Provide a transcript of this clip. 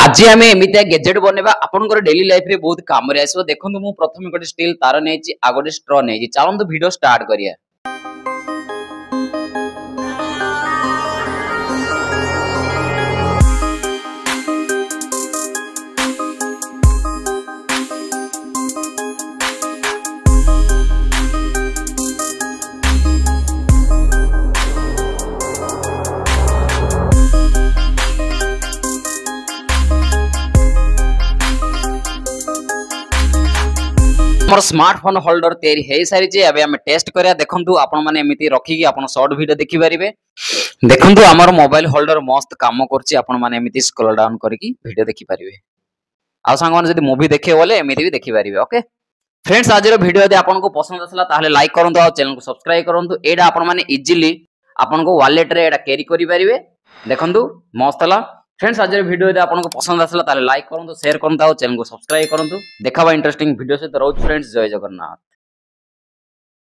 आज आम एमती गेजेट बनवा आपंकर डेली लाइफ रे बहुत काम रे आसो। देखो मु प्रथम गोटे स्टील तार नहीं आ गोटे स्ट्रॉ नहीं चलते वीडियो स्टार्ट करिया। हमर स्मार्टफोन होल्डर तैयारी हे सारी जे अबे हम टेस्ट करिया। देखंतु आपण माने एमिति रखी कि आपण शॉर्ट वीडियो देखि परिबे। देखंतु हमर मोबाइल होल्डर मस्त काम करछि। आपण माने एमिति स्क्रॉल डाउन करके वीडियो देखि परिबे। आ संग माने जदि मूवी देखे बोले एमिति भी देखि परिबे। ओके फ्रेंड्स, आज रो वीडियो यदि आपण को पसंद आसला ताहले लाइक करंतु और चैनल को सब्सक्राइब करंतु। एडा आपण माने इजीली आपण को वॉलेट रे एडा कैरी करि परिबे। देखंतु मस्त हला। फ्रेंड्स, आज वीडियो यदि आपको पसंद आसला ताले लाइक करंतु, शेयर करंतु और चैनल को सब्सक्राइब करंतु। देखावा इंटरेस्टिंग वीडियो से। तो रोज फ्रेंड्स, जय जगन्नाथ।